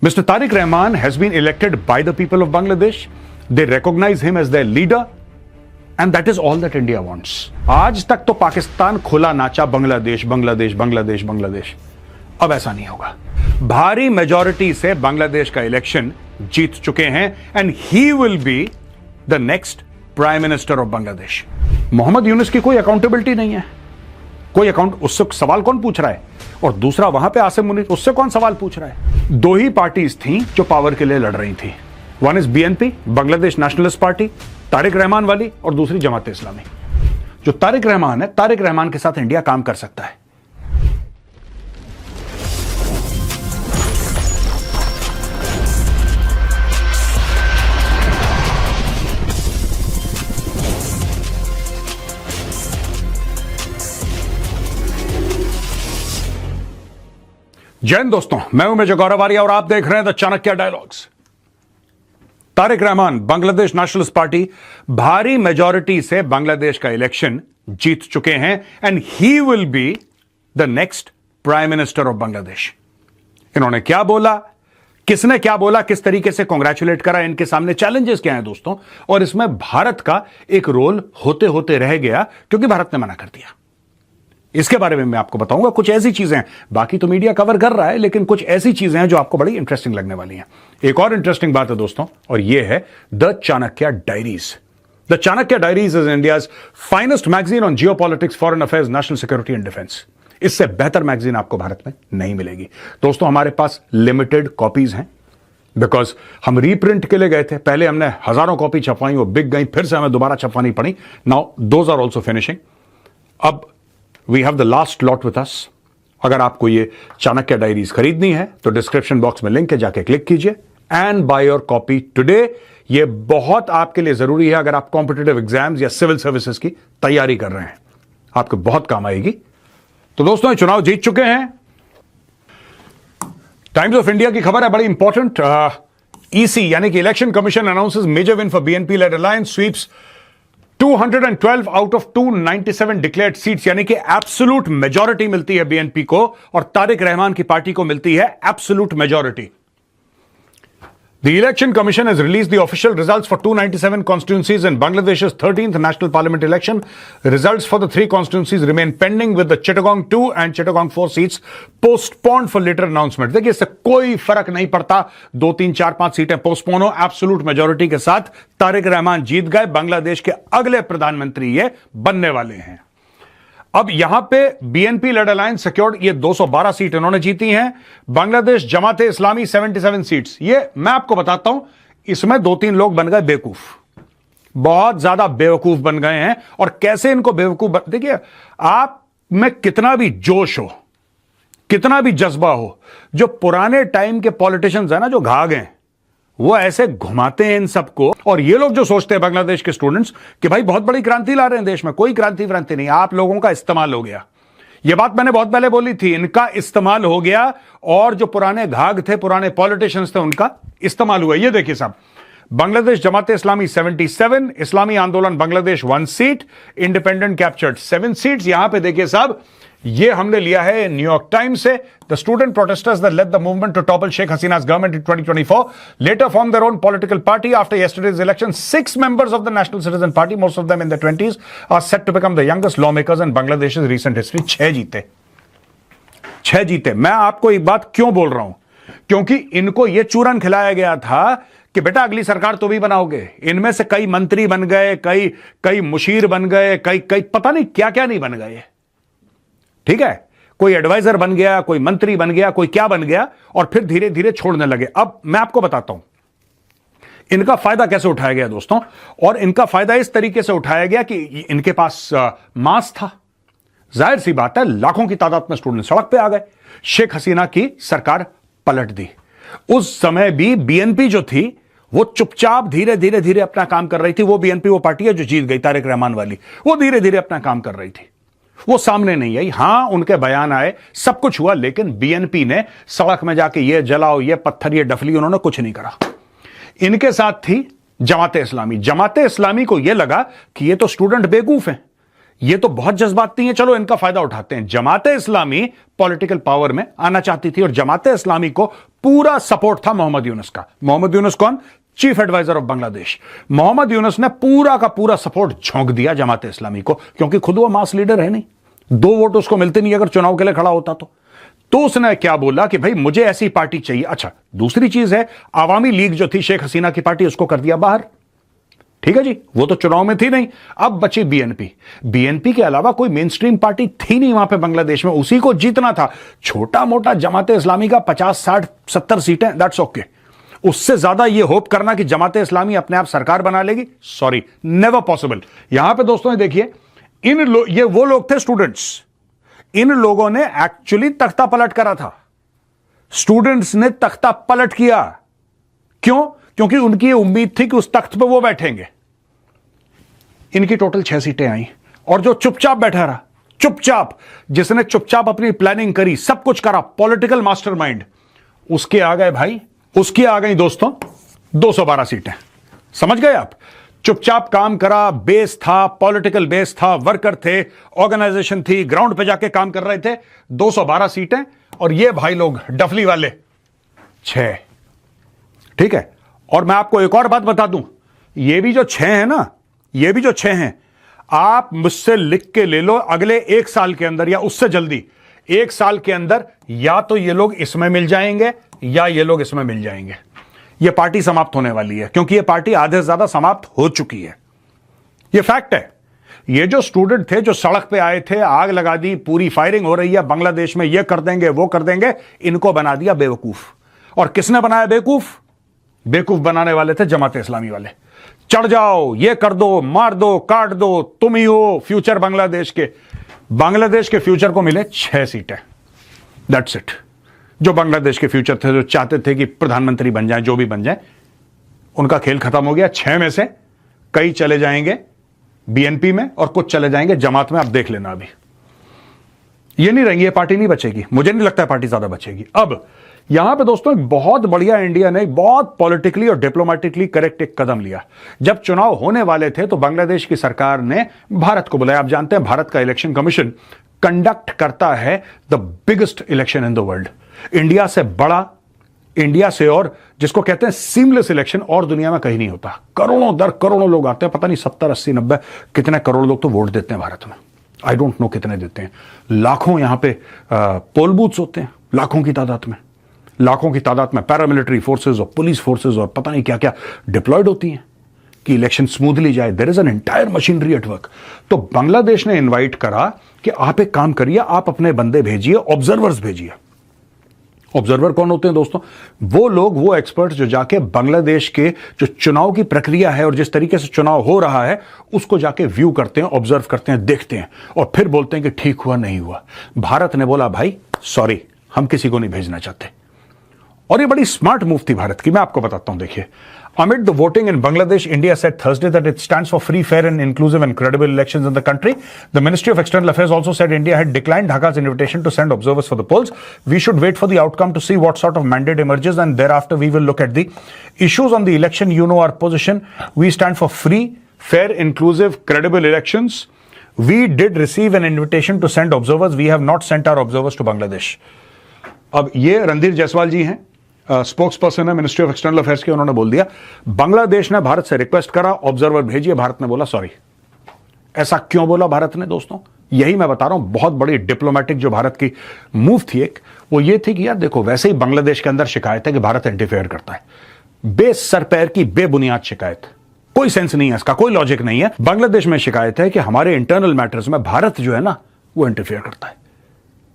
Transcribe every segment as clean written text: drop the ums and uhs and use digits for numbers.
Mr. Tariq Rahman has been elected by the people of Bangladesh. They recognize him as their leader. And that is all that India wants. आज तक तो पाकिस्तान खुला नाचा बांग्लादेश बांग्लादेश बांग्लादेश बांग्लादेश, अब ऐसा नहीं होगा। भारी मेजॉरिटी से बांग्लादेश का इलेक्शन जीत चुके हैं and he will be the next prime minister of Bangladesh. Mohammad Yunus की कोई अकाउंटेबिलिटी नहीं है, कोई उससे सवाल कौन पूछ रहा है? और दूसरा वहां पे आसिम मुनीर, उससे कौन सवाल पूछ रहा है? दो ही पार्टीज थी जो पावर के लिए लड़ रही थी। One is BNP, Bangladesh nationalist party, Tariq Rahman वाली, और दूसरी जमात इस्लामी। जो तारिक रहमान है, तारिक रहमान के साथ इंडिया काम कर सकता है। जय हिंद दोस्तों, मैं हूं मेजर गौरव आर्या और आप देख रहे हैं the Chanakya dialogues. Tariq Rahman, Bangladesh nationalist party, भारी मेजॉरिटी से बांग्लादेश का इलेक्शन जीत चुके हैं and he will be the next prime minister of Bangladesh. इन्होंने क्या बोला, किसने क्या बोला, किस तरीके से कांग्रेचुलेट करा, इनके सामने चैलेंजेस क्या हैं दोस्तों, और इसमें भारत का एक रोल होते होते रह गया क्योंकि भारत ने मना कर दिया। इसके बारे में मैं आपको बताऊंगा। कुछ ऐसी चीजें हैं, बाकी तो मीडिया कवर कर रहा है, लेकिन कुछ ऐसी चीजें हैं जो आपको बड़ी इंटरेस्टिंग लगने वाली हैं। एक और इंटरेस्टिंग बात है दोस्तों, और यह है the Chanakya diaries. The Chanakya diaries is India's finest magazine on geopolitics, foreign affairs, national security and defence. इससे बेहतर मैगजीन आपको भारत में नहीं मिलेगी दोस्तों। हमारे पास लिमिटेड कॉपीज हैं बिकॉज हम रीप्रिंट के लिए गए थे। पहले हमने हजारों कॉपी छपवाई, वो बिक गई, फिर से हमें दोबारा छपवानी पड़ी। Now those are also finishing. अब we have the last lot with us. अगर आपको ये चाणक्य डायरीज खरीदनी है तो डिस्क्रिप्शन बॉक्स में लिंक है, जाके क्लिक कीजिए and by your copy today. ये बहुत आपके लिए जरूरी है अगर आप कॉम्पिटिटिव एग्जाम्स या सिविल सर्विसेज की तैयारी कर रहे हैं, आपके बहुत काम आएगी। तो दोस्तों, ये चुनाव जीत चुके हैं। टाइम्स ऑफ इंडिया की खबर है, बड़ी इंपॉर्टेंट। ईसी यानी कि election commission announces major win for BNP led alliance, sweeps 212 out of 297 declared seats, यानी कि एब्सोल्यूट मेजॉरिटी मिलती है बीएनपी को और तारिक रहमान की पार्टी को मिलती है absolute majority. The Election Commission has released the official results for 297 constituencies in Bangladesh's 13th national parliament election. Results for the three constituencies remain pending with the Chittagong 2 and Chittagong 4 seats postponed for later announcement. देखिए, इससे कोई फर्क नहीं पड़ता, 2, 3, 4, 5 सीटें postpone हो, absolute majority के साथ तारिक रहमान जीत गए। बांग्लादेश के अगले प्रधानमंत्री ये बनने वाले हैं। अब यहां पे बीएनपी लेड अलायंस सिक्योर्ड ये 212 सीट इन्होंने जीती हैं। बांग्लादेश जमाते इस्लामी 77 सीट्स। ये मैं आपको बताता हूं, इसमें 2-3 लोग बन गए बेवकूफ, बहुत ज्यादा बेवकूफ बन गए हैं। और कैसे इनको बेवकूफ देखिए, आप में कितना भी जोश हो, कितना भी जज्बा हो, जो पुराने टाइम के पॉलिटिशियंस है ना, जो घाघ हैं, वो ऐसे घुमाते हैं इन सबको। और ये लोग जो सोचते हैं बांग्लादेश के स्टूडेंट्स कि भाई बहुत बड़ी क्रांति ला रहे हैं देश में, कोई क्रांति नहीं, आप लोगों का इस्तेमाल हो गया। ये बात मैंने बहुत पहले बोली थी, इनका इस्तेमाल हो गया और जो पुराने घाघ थे, पुराने पॉलिटिशियंस थे, उनका इस्तेमाल हुआ। ये देखिए साहब, बांग्लादेश जमाते इस्लामी 77, Islami Andolan Bangladesh 1 seat, independent captured 7 seats. यहां पे देखिए साहब, ये हमने लिया है न्यूयॉर्क टाइम्स से। The student protesters that led the movement to topple Sheikh Hasina's government in 2024 later formed their own political party after yesterday's election. 6 members of the National Citizen Party, most of them in their 20s, are set to become the youngest lawmakers in Bangladesh's recent history. 6 जीते। मैं आपको एक बात क्यों बोल रहा हूं, क्योंकि इनको यह चूरन खिलाया गया था कि बेटा अगली सरकार तो भी बनाओगे। इनमें से कई मंत्री बन गए, कई मुशीर बन गए, कई पता नहीं क्या क्या नहीं बन गए। ठीक है, कोई एडवाइजर बन गया, कोई मंत्री बन गया, कोई क्या बन गया, और फिर धीरे धीरे छोड़ने लगे। अब मैं आपको बताता हूं इनका फायदा कैसे उठाया गया दोस्तों। और इनका फायदा इस तरीके से उठाया गया कि इनके पास मास था। जाहिर सी बात है, लाखों की तादाद में स्टूडेंट सड़क पे आ गए। शेख हसीना की सरकार पलट दी। उस समय भी बीएनपी जो थी वो चुपचाप धीरे धीरे अपना काम कर रही थी। वो बीएनपी वो पार्टी है जो जीत गई, तारिक रहमान वाली, वो धीरे धीरे अपना काम कर रही थी। वो सामने नहीं आई। हां, उनके बयान आए, सब कुछ हुआ, लेकिन बीएनपी ने सड़क में जाके ये जलाओ, ये पत्थर, ये डफली, उन्होंने कुछ नहीं करा। इनके साथ थी जमाते इस्लामी। जमाते इस्लामी को यह लगा कि ये तो स्टूडेंट बेवकूफ हैं, ये तो बहुत जज्बाती हैं, चलो इनका फायदा उठाते हैं। जमाते इस्लामी पॉलिटिकल पावर में आना चाहती थी और जमाते इस्लामी को पूरा सपोर्ट था मोहम्मद यूनुस का। मोहम्मद यूनुस कौन? Chief adviser of Bangladesh. Mohammad Yunus ने पूरा का पूरा सपोर्ट झोंक दिया जमाते इस्लामी को, क्योंकि खुद वो मास लीडर है नहीं, 2 वोट उसको मिलते नहीं अगर चुनाव के लिए खड़ा होता तो उसने क्या बोला कि भाई मुझे ऐसी पार्टी चाहिए। अच्छा, दूसरी चीज है, आवामी लीग जो थी शेख हसीना की पार्टी, उसको कर दिया बाहर। ठीक है जी, वो तो चुनाव में थी नहीं। अब बची बीएनपी। बीएनपी के अलावा कोई मेन स्ट्रीम पार्टी थी नहीं वहां पे बांग्लादेश में, उसी को जीतना था। छोटा मोटा जमाते इस्लामी का 50, 60, 70 सीटें, दैट्स ओके। उससे ज्यादा ये होप करना कि जमाते इस्लामी अपने आप सरकार बना लेगी, सॉरी, नेवर पॉसिबल। यहां पे दोस्तों देखिए, ये वो लोग थे स्टूडेंट्स, इन लोगों ने एक्चुअली तख्ता पलट करा था। स्टूडेंट्स ने तख्ता पलट किया। क्यों? क्योंकि उनकी ये उम्मीद थी कि उस तख्त पे वो बैठेंगे। इनकी टोटल 6 सीटें आई और जो चुपचाप बैठा रहा, चुपचाप, जिसने चुपचाप अपनी प्लानिंग करी, सब कुछ करा, पॉलिटिकल मास्टरमाइंड, उसके आ गए भाई, उसकी आ गई दोस्तों 212 सीटें। समझ गए आप? चुपचाप काम करा, बेस था, पॉलिटिकल बेस था, वर्कर थे, ऑर्गेनाइजेशन थी, ग्राउंड पे जाके काम कर रहे थे। 212 सीटें और ये भाई लोग डफली वाले 6। ठीक है, और मैं आपको एक और बात बता दूं, ये भी जो 6 हैं ना, ये भी जो 6 हैं, आप मुझसे लिख के ले लो, अगले 1 साल के अंदर या उससे जल्दी 1 साल के अंदर या तो ये लोग इसमें मिल जाएंगे या ये लोग इसमें मिल जाएंगे। ये पार्टी समाप्त होने वाली है, क्योंकि ये पार्टी आधे से ज्यादा समाप्त हो चुकी है। ये फैक्ट है। ये जो स्टूडेंट थे जो सड़क पे आए थे, आग लगा दी, पूरी फायरिंग हो रही है बांग्लादेश में, ये कर देंगे वो कर देंगे, इनको बना दिया बेवकूफ। और किसने बनाया बेवकूफ? बेवकूफ बनाने वाले थे जमाते इस्लामी वाले। चढ़ जाओ, ये कर दो, मार दो, काट दो, तुम ही हो फ्यूचर बांग्लादेश के। बांग्लादेश के फ्यूचर को मिले 6 सीटें, दैट्स इट। जो बांग्लादेश के फ्यूचर थे, जो चाहते थे कि प्रधानमंत्री बन जाए, जो भी बन जाए, उनका खेल खत्म हो गया। 6 में से कई चले जाएंगे बीएनपी में और कुछ चले जाएंगे जमात में। आप देख लेना, अभी ये नहीं रहेंगी, ये पार्टी नहीं बचेगी। मुझे नहीं लगता है पार्टी ज्यादा बचेगी। अब यहां पे दोस्तों एक बहुत बढ़िया इंडिया ने बहुत पॉलिटिकली और डिप्लोमेटिकली करेक्ट एक कदम लिया। जब चुनाव होने वाले थे तो बांग्लादेश की सरकार ने भारत को बुलाया। आप जानते हैं भारत का इलेक्शन कमीशन कंडक्ट करता है the biggest election in the world. India से बड़ा, इंडिया से और जिसको कहते हैं सीमलेस इलेक्शन और दुनिया में कहीं नहीं होता। करोड़ों दर करोड़ों लोग आते हैं, पता नहीं 70, 80, 90 कितने करोड़ लोग तो वोट देते हैं भारत में। आई डोंट नो कितने देते हैं। लाखों यहां पे पोल बूथ्स होते हैं, लाखों की तादाद में, लाखों की तादाद में पैरामिलिट्री फोर्सेस और पुलिस फोर्सेस और पता नहीं क्या क्या डिप्लॉयड होती हैं कि इलेक्शन स्मूथली जाए। There is an entire machinery at work. तो बांग्लादेश ने इन्वाइट करा कि आप एक काम करिए, आप अपने बंदे भेजिए, ऑब्जर्वर्स भेजिए। ऑब्जर्वर कौन होते हैं दोस्तों? वो लोग, वो एक्सपर्ट्स जो जाके बांग्लादेश के जो चुनाव की प्रक्रिया है और जिस तरीके से चुनाव हो रहा है उसको जाके व्यू करते हैं, ऑब्जर्व करते हैं, देखते हैं और फिर बोलते हैं कि ठीक हुआ नहीं हुआ। भारत ने बोला भाई सॉरी, हम किसी को नहीं भेजना चाहते। और ये बड़ी स्मार्ट मूव थी भारत की। मैं आपको बताता हूं, देखिए। Amid the voting in Bangladesh, India said Thursday that it stands for free, fair and inclusive and credible elections in the country. The Ministry of External Affairs also said India had declined Dhaka's invitation to send observers for the polls. We should wait for the outcome to see what sort of mandate emerges, and thereafter we will look at the issues on the election. You know our position. We stand for free, fair, inclusive, credible elections. We did receive an invitation to send observers. We have not sent our observers to Bangladesh. अब ये रणधीर जायसवाल जी हैं, spokes person है ministry of external affairs के। उन्होंने बोल दिया बांग्लादेश ने भारत से रिक्वेस्ट करा ऑब्जर्वर भेजिए, भारत ने बोला सॉरी। ऐसा क्यों बोला भारत ने दोस्तों? यही मैं बता रहा हूं, बहुत बड़ी डिप्लोमेटिक जो भारत की मूव थी एक, वो ये थी कि यार देखो, वैसे ही बांग्लादेश के अंदर शिकायत है कि भारत इंटरफेयर करता है, बेसर पैर की बेबुनियाद शिकायत, कोई सेंस नहीं है इसका, कोई लॉजिक नहीं है। बांग्लादेश में शिकायत है कि हमारे इंटरनल मैटर्स में भारत जो है ना वो इंटरफेयर करता है,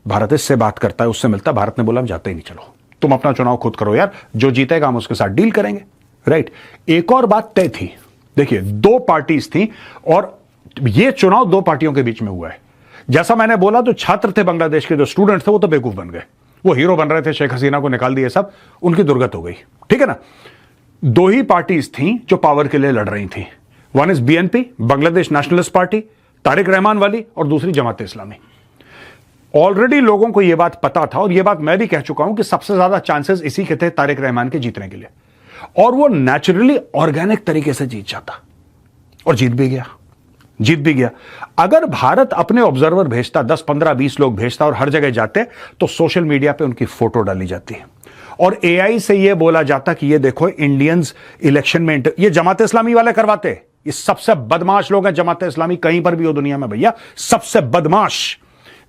भारत इससे बात करता है, उससे मिलता है। भारत ने बोला हम जाते ही नहीं, चलो तुम अपना चुनाव खुद करो यार, जो जीतेगा हम उसके साथ डील करेंगे, राइट। एक और बात तय थी, देखिए 2 पार्टीज थी और ये चुनाव 2 पार्टियों के बीच में हुआ है। जैसा मैंने बोला, जो छात्र थे बांग्लादेश के, जो स्टूडेंट थे, वो तो बेवकूफ बन गए, वो हीरो बन रहे थे, शेख हसीना को निकाल दिए सब, उनकी दुर्गत हो गई, ठीक है ना। 2 ही पार्टीज थी जो पावर के लिए लड़ रही थी। One is BNP, Bangladesh nationalist party, Tariq Rahman वाली, और दूसरी जमात इस्लामी। ऑलरेडी लोगों को यह बात पता था और यह बात मैं भी कह चुका हूं कि सबसे ज्यादा चांसेस इसी के थे तारिक रहमान के जीतने के लिए, और वो नेचुरली ऑर्गेनिक तरीके से जीत जाता और जीत भी गया। जीत भी गया। अगर भारत अपने ऑब्जर्वर भेजता, 10 15 20 लोग भेजता और हर जगह जाते, तो सोशल मीडिया पे उनकी फोटो डाली जाती है और एआई से यह बोला जाता कि ये देखो इंडियंस इलेक्शन में ये जमात इस्लामी वाले करवाते। ये सबसे बदमाश लोग हैं जमात इस्लामी, कहीं पर भी हो दुनिया में भैया, सबसे बदमाश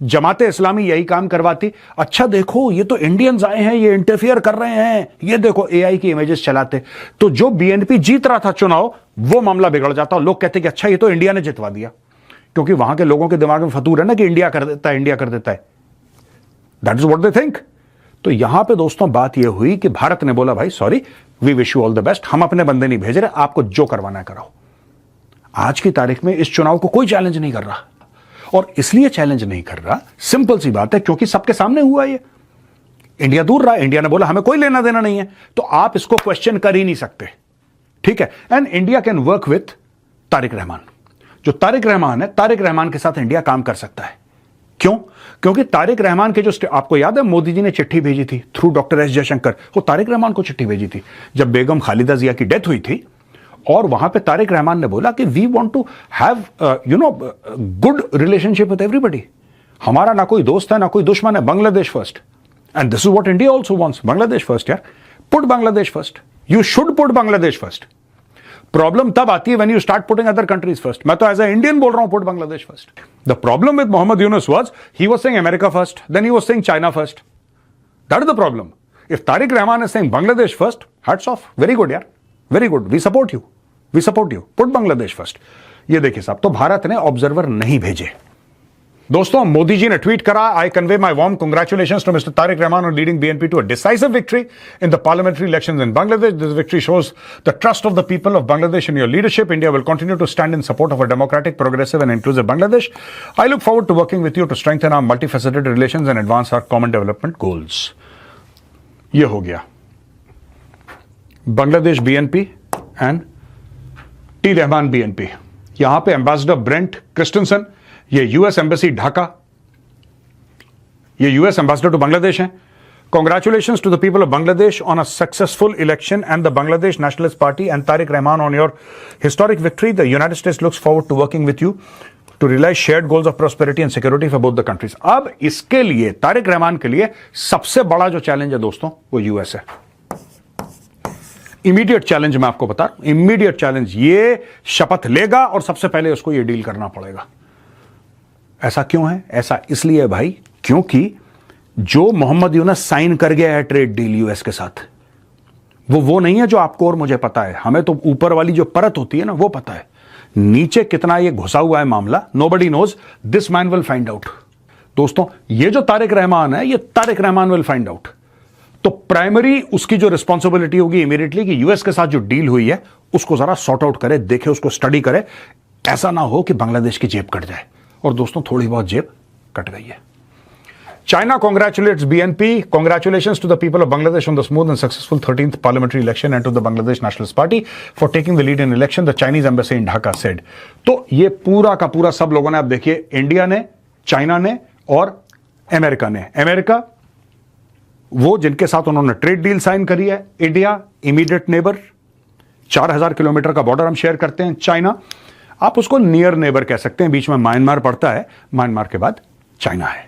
जमात इस्लामी यही काम करवाती। अच्छा देखो ये तो इंडियंस आए हैं, ये इंटरफियर कर रहे हैं, ये देखो एआई की इमेजेस चलाते। तो जो बीएनपी जीत रहा था चुनाव, वो मामला बिगड़ जाता और लोग कहते कि अच्छा ये तो इंडिया ने जितवा दिया, क्योंकि वहां के लोगों के दिमाग में फतूर है ना कि इंडिया कर देता है, इंडिया कर देता है। That is what they think. तो यहां पे दोस्तों बात यह हुई कि भारत ने बोला भाई sorry, we wish you all the best, हम अपने बंदे नहीं भेज रहे, आपको जो करवाना है कराओ। आज की तारीख में इस चुनाव को कोई चैलेंज नहीं कर रहा, और इसलिए चैलेंज नहीं कर रहा, सिंपल सी बात है, क्योंकि सबके सामने हुआ ये। इंडिया दूर रहा, इंडिया ने बोला हमें कोई लेना देना नहीं है, तो आप इसको क्वेश्चन कर ही नहीं सकते, ठीक है। And India can work with Tariq Rahman. जो तारिक रहमान है, तारिक रहमान के साथ इंडिया काम कर सकता है। क्यों? क्योंकि तारिक रहमान के जो आपको याद है मोदी जी ने चिट्ठी भेजी थी थ्रू डॉक्टर एस जयशंकर, वो तारिक रहमान को चिट्ठी भेजी थी जब बेगम खालिदा जिया की डेथ हुई थी, और वहां पे तारिक रहमान ने बोला कि we want to have good relationship with everybody. हमारा ना कोई दोस्त है ना कोई दुश्मन है, Bangladesh first. And this is what India also wants, Bangladesh first यार, put Bangladesh first, you should put Bangladesh first. Problem तब आती है when you start putting other countries first. मैं तो एज अ इंडियन बोल रहा हूं put Bangladesh first. The problem with Mohammad Yunus was he was saying America first, then he was saying China first. That is the problem. If Tariq Rahman is saying Bangladesh first, hats off, very good यार, very good, we support you, we support you, put Bangladesh first. ये देखिए साहब, तो भारत ने observer नहीं भेजे। दोस्तों मोदी जी ने ट्वीट करा, I convey my warm congratulations to mister Tarique Rahman on leading BNP to a decisive victory in the parliamentary elections in Bangladesh. This victory shows the trust of the people of Bangladesh in your leadership. India will continue to stand in support of a democratic, progressive and inclusive Bangladesh. I look forward to working with you to strengthen our multifaceted relations and advance our common development goals. ये हो गया Bangladesh BNP and T Rahman BNP. यहां पे ambassador Brent क्रिस्टनसन, ये US embassy Dhaka, ये US ambassador to Bangladesh हैं। Congratulations to the people of Bangladesh on a successful election and the Bangladesh Nationalist Party and Tariq Rahman on your historic victory. The United States looks forward to working with you to realize shared goals of prosperity and security for both the countries. अब इसके लिए तारिक रहमान के लिए सबसे बड़ा जो challenge है दोस्तों वो यूएस है। इमीडिएट चैलेंज मैं आपको बता रहा हूं, इमीडिएट चैलेंज, ये शपथ लेगा और सबसे पहले उसको ये डील करना पड़ेगा। ऐसा क्यों है? ऐसा इसलिए भाई क्योंकि जो मोहम्मद यूनुस साइन कर गया है ट्रेड डील यूएस के साथ, वो नहीं है जो आपको और मुझे पता है। हमें तो ऊपर वाली जो परत होती है ना वो पता है, नीचे कितना ये घुसा हुआ है मामला, nobody knows, this man will find out. दोस्तों ये जो तारिक रहमान है, ये Tarique Rahman will find out. तो प्राइमरी उसकी जो रिस्पॉन्सिबिलिटी होगी इमीडिएटली कि यूएस के साथ जो डील हुई है उसको जरा सॉर्ट आउट करे, देखे, उसको स्टडी करे। ऐसा ना हो कि बांग्लादेश की जेब कट जाए, और दोस्तों थोड़ी बहुत जेब कट गई है। China congratulates BNP. Congratulations to the people of Bangladesh on the smooth and successful 13th parliamentary election and to the Bangladesh Nationalist Party for taking the lead in election, the Chinese embassy in Dhaka said. तो ये पूरा का पूरा सब लोगों ने, आप देखिए, इंडिया ने, चाइना ने और अमेरिका ने। अमेरिका वो जिनके साथ उन्होंने ट्रेड डील साइन करी है, इंडिया इमीडिएट नेबर, 4000 किलोमीटर का बॉर्डर हम शेयर करते हैं। चाइना आप उसको नियर नेबर कह सकते हैं, बीच में म्यांमार पड़ता है, म्यांमार के बाद चाइना है।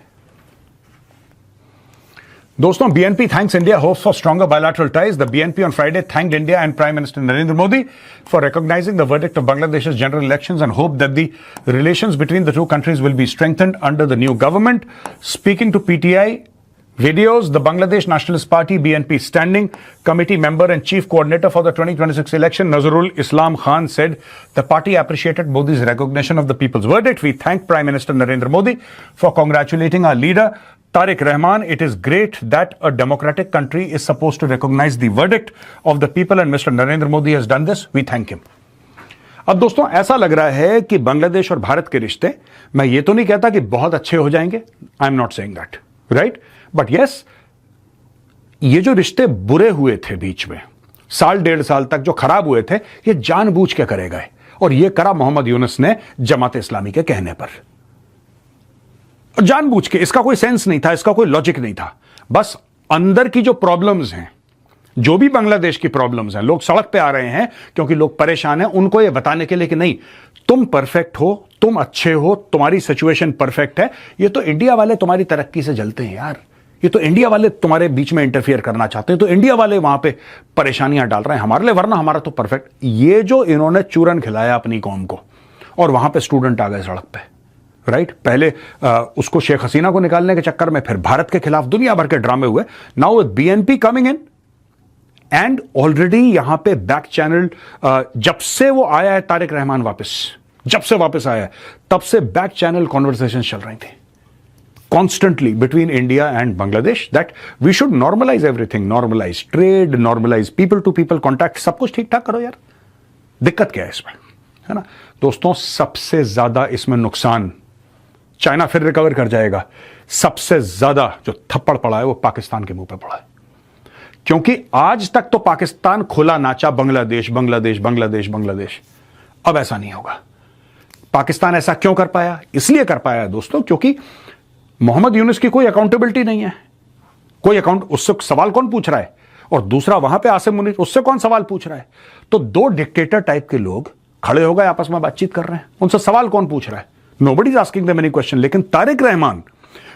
दोस्तों BNP thanks India, hopes for stronger bilateral ties. The BNP on Friday thanked India and Prime Minister Narendra Modi for recognizing the verdict of Bangladesh's general elections and hope that the relations between the two countries will be strengthened under the new government. Speaking to PTI videos, the Bangladesh Nationalist Party BNP Standing Committee member and chief coordinator for the 2026 election, Nazrul Islam Khan, said the party appreciated Modi's recognition of the people's verdict. We thank Prime Minister Narendra Modi for congratulating our leader Tariq Rahman. It is great that a democratic country is supposed to recognize the verdict of the people and Mr. Narendra Modi has done this. We thank him. अब दोस्तों ऐसा लग रहा है कि बांग्लादेश और भारत के रिश्ते, मैं ये तो नहीं कहता कि बहुत अच्छे हो जाएंगे, I am not saying that, right, but yes, ये जो रिश्ते बुरे हुए थे बीच में, साल डेढ़ साल तक जो खराब हुए थे, ये जानबूझ के करे गए, और ये करा मोहम्मद यूनुस ने जमात इस्लामी के कहने पर, जानबूझ के। इसका कोई सेंस नहीं था, इसका कोई लॉजिक नहीं था, बस अंदर की जो प्रॉब्लम्स हैं, जो भी बांग्लादेश की प्रॉब्लम्स हैं, लोग सड़क पे आ रहे हैं क्योंकि लोग परेशान हैं, उनको ये बताने के लिए कि नहीं, तुम परफेक्ट हो, तुम अच्छे हो, तुम्हारी सिचुएशन परफेक्ट है। ये तो इंडिया वाले तुम्हारी तरक्की से जलते हैं यार, ये तो इंडिया वाले तुम्हारे बीच में इंटरफियर करना चाहते हैं, तो इंडिया वाले वहां पे परेशानियां डाल रहे हैं हमारे लिए, वरना हमारा तो परफेक्ट। ये जो इन्होंने चूरन खिलाया अपनी कौम को, और वहां पे स्टूडेंट आ गए सड़क पे, राइट। पहले उसको शेख हसीना को निकालने के चक्कर में फिर भारत के खिलाफ दुनिया भर के ड्रामे हुए। Now with BNP coming in and already यहां पे बैक चैनल, जब से वो आया है तारिक रहमान वापस, जब से वापस आया है तब से बैक चैनल कॉन्वर्सेशन चल रही थी constantly between India and Bangladesh, that we should normalise everything, normalise trade, normalise people to people contact, सब कुछ ठीक ठाक करो यार। दिक्कत क्या है इसमें, है ना दोस्तों? सबसे ज्यादा इसमें नुकसान, चाइना फिर रिकवर कर जाएगा, सबसे ज्यादा जो थप्पड़ पड़ा है वो पाकिस्तान के मुंह पे पड़ा है। क्योंकि आज तक तो पाकिस्तान खुला नाचा बांग्लादेश बांग्लादेश बांग्लादेश बांग्लादेश, अब ऐसा नहीं होगा। पाकिस्तान ऐसा क्यों कर पाया? इसलिए कर पाया दोस्तों क्योंकि मोहम्मद यूनुस की कोई अकाउंटेबिलिटी नहीं है, कोई अकाउंट, उससे सवाल कौन पूछ रहा है? और दूसरा वहां पे आसिम मुनीर, उससे कौन सवाल पूछ रहा है? तो दो डिक्टेटर टाइप के लोग खड़े हो गए, आपस में बातचीत कर रहे हैं, उनसे सवाल कौन पूछ रहा है? Nobody is asking them any question. लेकिन Tariq Rahman,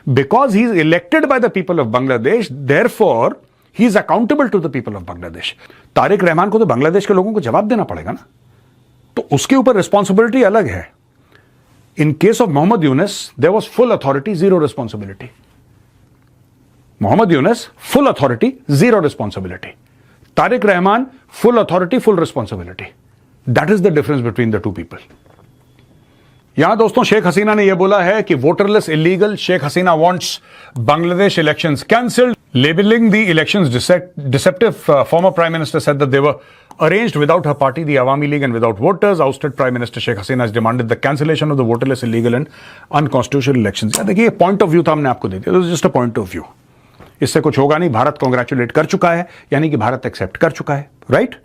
because he is elected by the people of Bangladesh, therefore he is accountable to the people of Bangladesh. Tariq Rahman को तो बांग्लादेश के लोगों को जवाब देना पड़ेगा ना, तो उसके ऊपर रिस्पॉन्सिबिलिटी अलग है। In case of Mohammad Yunus, there was full authority, zero responsibility. Mohammad Yunus, full authority, zero responsibility. Tariq Rahman, full authority, full responsibility. That is the difference between the two people. यहां दोस्तों शेख हसीना ने यह बोला है कि voterless illegal, Sheikh Hasina wants Bangladesh elections cancelled, labeling the elections deceptive. Former Prime Minister said that they were arranged without her party, the Awami League, and without voters. Ousted Prime Minister Sheikh Hasina has demanded the cancellation of the voterless, illegal and unconstitutional elections. यार देखिए, point of view तो हमने आपको दे दिया, just a point of view, इससे कुछ होगा नहीं। भारत कांग्रेचुलेट कर चुका है, यानी कि भारत एक्सेप्ट कर चुका है, राइट।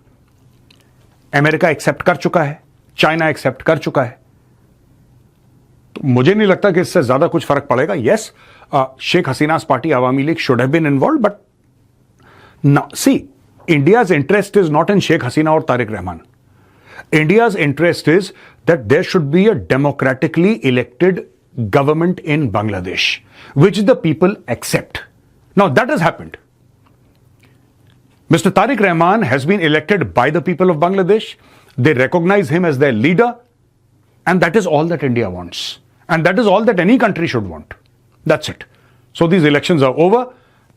अमेरिका एक्सेप्ट कर चुका है, चाइना एक्सेप्ट कर चुका है, तो मुझे नहीं लगता कि इससे ज्यादा कुछ फर्क पड़ेगा। Yes, Sheikh Hasina's party Awami League should have been involved, but now see, India's interest is not in Sheikh Hasina or Tariq Rahman. India's interest is that there should be a democratically elected government in Bangladesh, which the people accept. Now that has happened. Mr. Tariq Rahman has been elected by the people of Bangladesh. They recognize him as their leader, and that is all that India wants. And that is all that any country should want. That's it. So these elections are over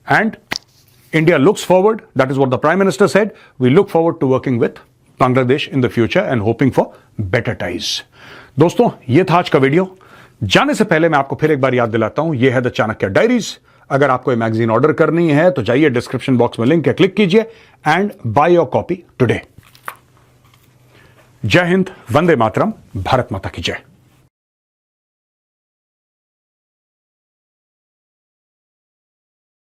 and India looks forward. That is what the Prime Minister said. We look forward to working with Bangladesh in the future and hoping for better ties. दोस्तों, ये था आज का video. जाने से पहले मैं आपको फिर एक बार याद दिलाता हूं, ये है द चाणक्य डायरीज। अगर आपको ये मैगजीन ऑर्डर करनी है तो जाइए डिस्क्रिप्शन बॉक्स में लिंक है, क्लिक कीजिए and by your copy today. जय हिंद, वंदे मातरम, भारत माता की जय।